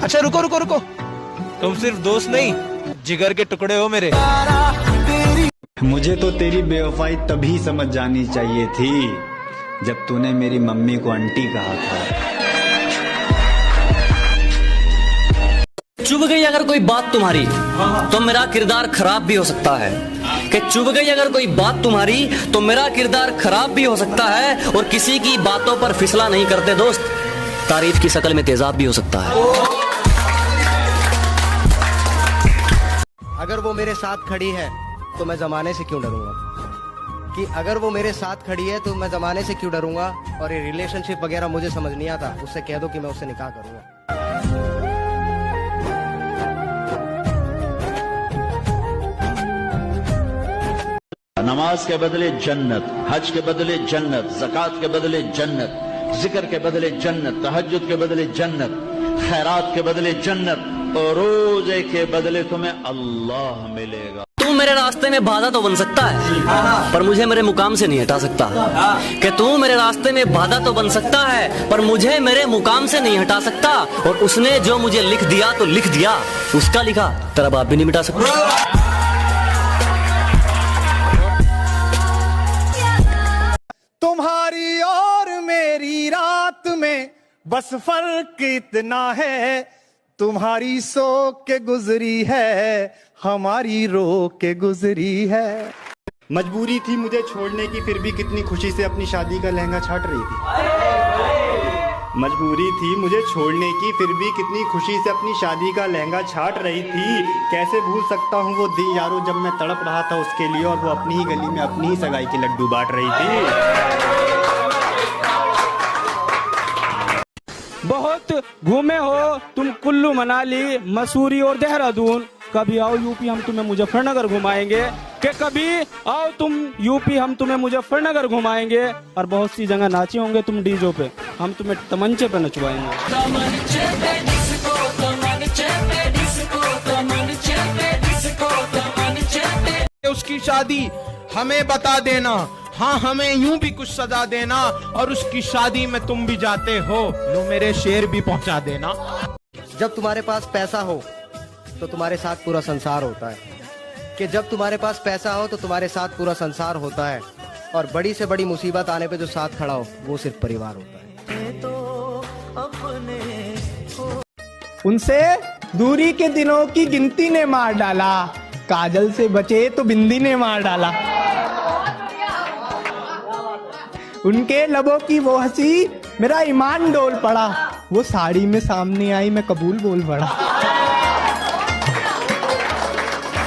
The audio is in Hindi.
अच्छा रुको रुको रुको, तुम सिर्फ दोस्त नहीं, जिगर के टुकड़े हो मेरे। मुझे तो तेरी बेवफाई तभी समझ जानी चाहिए थी जब तूने मेरी मम्मी को आंटी कहा था। चुभ गई अगर कोई बात तुम्हारी तो मेरा किरदार खराब भी हो सकता है। कि चुभ गई अगर कोई बात तुम्हारी तो मेरा किरदार खराब भी हो सकता है। और किसी की बातों पर फिसला नहीं करते दोस्त, तारीफ की शक्ल में तेजाब भी हो सकता है। अगर वो मेरे साथ खड़ी है तो मैं जमाने से क्यों डरूंगा, कि अगर वो मेरे साथ खड़ी है तो मैं जमाने से क्यों डरूंगा। और ये रिलेशनशिप वगैरह मुझे समझ नहीं आता, उससे कह दो कि मैं उससे निकाह करूंगा। नमाज के बदले जन्नत, हज के बदले जन्नत, ज़कात के बदले जन्नत, जिक्र के बदले जन्नत, तहज्जुद के बदले जन्नत, खैरात के बदले जन्नत, और रोजे के बदले तुम्हें अल्लाह मिलेगा। तू मेरे रास्ते में बाधा तो बन सकता है पर मुझे मेरे मुकाम से नहीं हटा सकता। कि तू मेरे रास्ते में बाधा तो बन सकता है पर मुझे मेरे मुकाम से नहीं हटा सकता। और उसने जो मुझे लिख दिया तो लिख दिया, उसका लिखा तेरा बाप भी नहीं मिटा सकता। तुम्हारी और मेरी रात में बस फर्क इतना है, तुम्हारी सो के गुजरी है, हमारी रो के गुजरी है। मजबूरी थी मुझे छोड़ने की, फिर भी कितनी खुशी से अपनी शादी का लहंगा छाट रही थी। मजबूरी थी मुझे छोड़ने की, फिर भी कितनी खुशी से अपनी शादी का लहंगा छाट रही थी। कैसे भूल सकता हूँ वो दिन यारो जब मैं तड़प रहा था उसके लिए, और वो अपनी ही गली में अपनी ही सगाई के लड्डू बांट रही थी। बहुत घूमे हो तुम कुल्लू मनाली मसूरी और देहरादून, कभी आओ यूपी हम तुम्हें मुजफ्फरनगर घुमाएंगे। कि कभी आओ तुम यूपी हम तुम्हें मुजफ्फरनगर घुमाएंगे। और बहुत सी जगह नाचे होंगे तुम डीजो पे, हम तुम्हें तमंचे पे नचवाएंगे। उसकी शादी हमें बता देना, हाँ हमें यूं भी कुछ सजा देना, और उसकी शादी में तुम भी जाते हो, लो मेरे शेर भी पहुंचा देना। जब तुम्हारे पास पैसा हो तो तुम्हारे साथ पूरा संसार होता है, कि जब तुम्हारे पास पैसा हो तो तुम्हारे साथ पूरा संसार होता है, और बड़ी से बड़ी मुसीबत आने पे जो साथ खड़ा हो वो सिर्फ परिवार होता है। उनसे दूरी के दिनों की गिनती ने मार डाला, काजल से बचे तो बिंदी ने मार डाला। उनके लबों की वो हंसी मेरा ईमान डोल पड़ा, वो साड़ी में सामने आई मैं कबूल बोल पड़ा।